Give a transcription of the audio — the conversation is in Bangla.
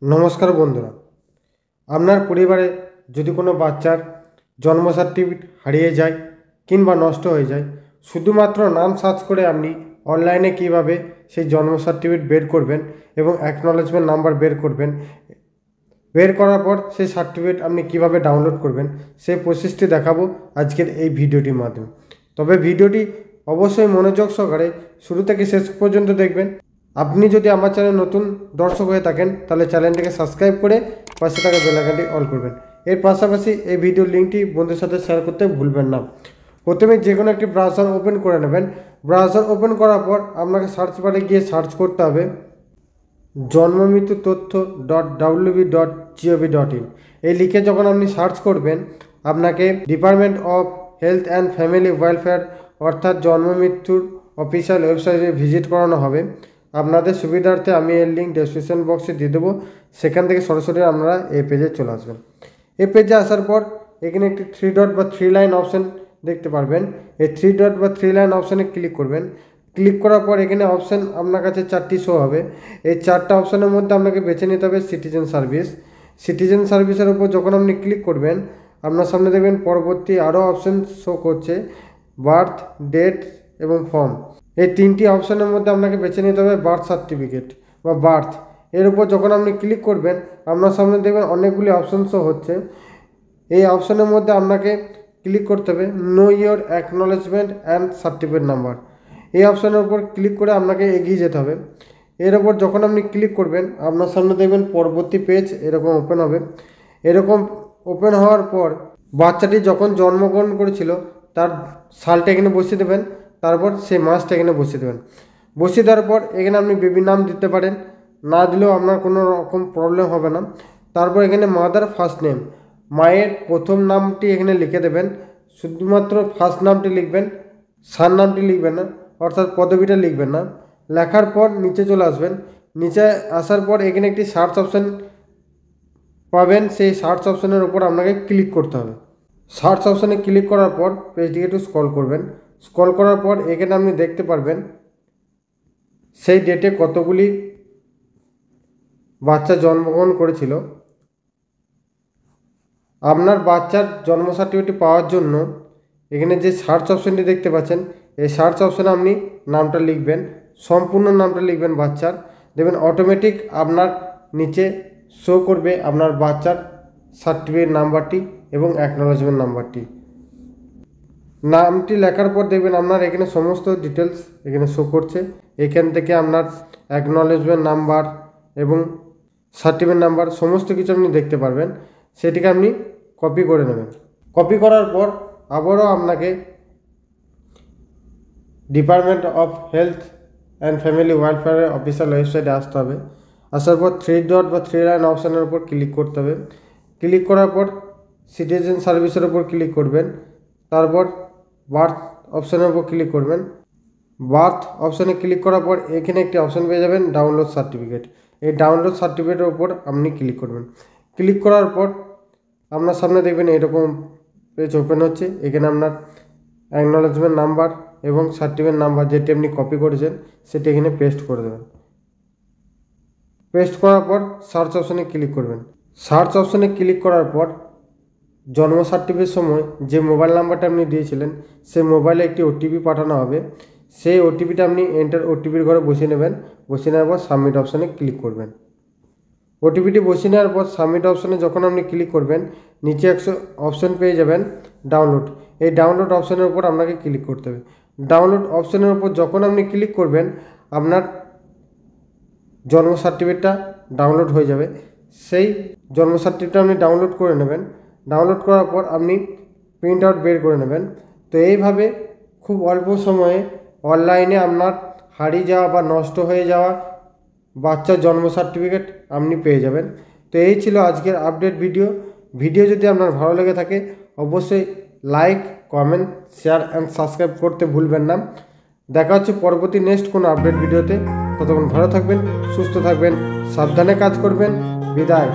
নমস্কার বন্ধুরা, আপনার পরিবারে যদি কোনো বাচ্চার জন্ম সার্টিফিকেট হারিয়ে যায় কিংবা নষ্ট হয়ে যায়, শুধুমাত্র নাম সার্চ করে আপনি অনলাইনে কীভাবে সেই জন্ম সার্টিফিকেট বের করবেন এবং অ্যাকনলেজমেন্ট নাম্বার বের করবেন, বের করার পর সেই সার্টিফিকেট আপনি কীভাবে ডাউনলোড করবেন সেই প্রসেসটি দেখাবো আজকের এই ভিডিওটির মাধ্যমে। তবে ভিডিওটি অবশ্যই মনোযোগ সহকারে শুরু থেকে শেষ পর্যন্ত দেখবেন। আপনি যদি আমার চ্যানেল নতুন দর্শক হয়ে থাকেন তাহলে চ্যানেলটিকে সাবস্ক্রাইব করে পাশে থাকা বেল আইকনটি অল করবেন। এর পাশাপাশি এই ভিডিওর লিঙ্কটি বন্ধুদের সাথে শেয়ার করতে ভুলবেন না। প্রথমে যে কোনো একটি ব্রাউজার ওপেন করে নেবেন। ব্রাউজার ওপেন করার পর আপনাকে সার্চ বারে গিয়ে সার্চ করতে হবে জন্মমৃত্যুতথ্য.wb.gov.in। এই লিখে যখন আপনি সার্চ করবেন, আপনাকে department of health and family welfare অর্থাৎ জন্মমৃত্যুর অফিসিয়াল ওয়েবসাইটে ভিজিট করানো হবে। আপনাদের সুবিধার্থে আমি এর লিঙ্ক ডেসক্রিপশন বক্সে দিয়ে দেবো, সেখান থেকে সরাসরি আপনারা এই পেজে চলে আসবেন। এই পেজে আসার পর এখানে একটি 3 ডট বা 3 লাইন অপশান দেখতে পারবেন। এই 3 ডট বা 3 লাইন অপশানে ক্লিক করবেন। ক্লিক করার পর এখানে অপশান আপনার কাছে 4টি শো হবে। এই 4টা অপশানের মধ্যে আপনাকে বেছে নিতে হবে সিটিজেন সার্ভিস। সিটিজেন সার্ভিসের উপর যখন আপনি ক্লিক করবেন, আপনার সামনে দেখবেন পরবর্তী আরও অপশান শো করছে, বার্থ, ডেট এবং ফর্ম। এই 3টি অপশানের মধ্যে আপনাকে বেছে নিতে হবে বার্থ সার্টিফিকেট বা বার্থ। এর উপর যখন আপনি ক্লিক করবেন, আপনার সামনে দেখবেন অনেকগুলি অপশান শো হচ্ছে। এই অপশানের মধ্যে আপনাকে ক্লিক করতে হবে know your acknowledgement and certificate number. এই অপশানের উপর ক্লিক করে আপনাকে এগিয়ে যেতে হবে। এর ওপর যখন আপনি ক্লিক করবেন, আপনার সামনে দেখবেন পরবর্তী পেজ এরকম ওপেন হবে। এরকম ওপেন হওয়ার পর বাচ্চাটি যখন জন্মগ্রহণ করেছিল তার সালটা এখানে বসিয়ে দেবেন, তারপর সেই মাসটা এখানে বসিয়ে দেবেন। বসিয়ে দেওয়ার পর এখানে আপনি বেবি নাম দিতে পারেন, না দিলেও আপনার কোনো রকম প্রবলেম হবে না। তারপর এখানে মাদার ফার্স্ট নেম, মায়ের প্রথম নামটি এখানে লিখে দেবেন। শুধুমাত্র ফার্স্ট নামটি লিখবেন, সার নামটি লিখবেন না, অর্থাৎ পদবিটা লিখবেন না। লেখার পর নিচে চলে আসবেন। নিচে আসার পর এখানে একটি সার্চ অপশান পাবেন, সেই সার্চ অপশানের উপর আপনাকে ক্লিক করতে হবে। সার্চ অপশানে ক্লিক করার পর পেজটিকে একটু স্ক্রল করবেন। স্ক্রল করার পর এখানে আপনি দেখতে পারবেন সেই ডেটে কতগুলি বাচ্চা জন্মগ্রহণ করেছিল। আপনার বাচ্চার জন্ম সার্টিফিকেট পাওয়ার জন্য এখানে যে সার্চ অপশানটি দেখতে পাচ্ছেন, এই সার্চ অপশানে আপনি নামটা লিখবেন, সম্পূর্ণ নামটা লিখবেন বাচ্চার। দেখবেন অটোমেটিক আপনার নিচে শো করবে আপনার বাচ্চার সার্টিফিকেট নাম্বারটি এবং অ্যাকনলেজমেন্ট নাম্বারটি। নামটি লেখার পর দেখবেন আপনার এখানে সমস্ত ডিটেলস এখানে শো করছে। এখান থেকে আপনার অ্যাকনলেজমেন্ট নাম্বার এবং সার্টিফিকেট নাম্বার সমস্ত কিছু আপনি দেখতে পারবেন। সেটিকে আপনি কপি করে নেবেন। কপি করার পর আবারও আপনাকে department of health and family ওয়েলফেয়ারের অফিসিয়াল ওয়েবসাইটে আসতে হবে। আসার পর 3 ডট বা 3 লাইন অপশানের উপর ক্লিক করতে হবে। ক্লিক করার পর সিটিজেন সার্ভিসের উপর ক্লিক করবেন। তারপর বার্থ অপশানের উপর ক্লিক করবেন। বার্থ অপশানে ক্লিক করার পর এখানে একটি অপশান পেয়ে যাবেন ডাউনলোড সার্টিফিকেট। এই ডাউনলোড সার্টিফিকেটের উপর আপনি ক্লিক করবেন। ক্লিক করার পর আপনার সামনে দেখবেন এরকম পেজ ওপেন হচ্ছে। এখানে আপনার অ্যাকনলেজমেন্ট নাম্বার এবং সার্টিফিকেট নাম্বার যেটি আপনি কপি করেছেন সেটি এখানে পেস্ট করে দেবেন। পেস্ট করার পর সার্চ অপশানে ক্লিক করবেন। সার্চ অপশানে ক্লিক করার পর জন্ম সার্টিফিকেটের সময় যে মোবাইল নাম্বারটা আপনি দিয়েছিলেন সেই মোবাইলে একটি ওটিপি পাঠানো হবে। সেই ওটিপিটা আপনি এন্টার ওটিপির ঘরে বসিয়ে নেবেন। বসিয়ে নেওয়ার পর সাবমিট অপশানে ক্লিক করবেন। ওটিপিটি বসিয়ে নেওয়ার পর সাবমিট অপশানে যখন আপনি ক্লিক করবেন, নিচে একশো অপশান পেয়ে যাবেন ডাউনলোড। এই ডাউনলোড অপশানের উপর আপনাকে ক্লিক করতে হবে। ডাউনলোড অপশানের উপর যখন আপনি ক্লিক করবেন, আপনার জন্ম সার্টিফিকেটটা ডাউনলোড হয়ে যাবে। সেই জন্ম সার্টিফিকেটটা আপনি ডাউনলোড করে নেবেন। ডাউনলোড করার পর আপনি প্রিন্ট আউট বের করে নেবেন। তো এইভাবে খুব অল্প সময়ে অনলাইনে আপনার হারিয়ে যাওয়া বা নষ্ট হয়ে যাওয়া বাচ্চার জন্ম সার্টিফিকেট আপনি পেয়ে যাবেন। তো এই ছিল আজকের আপডেট ভিডিও যদি আপনার ভালো লেগে থাকে অবশ্যই like, comment, share and subscribe করতে ভুলবেন না। দেখা হচ্ছে পরবর্তী নেক্সট কোনো আপডেট ভিডিওতে। ততক্ষণ ভালো থাকবেন, সুস্থ থাকবেন, সাবধানে কাজ করবেন। বিদায়।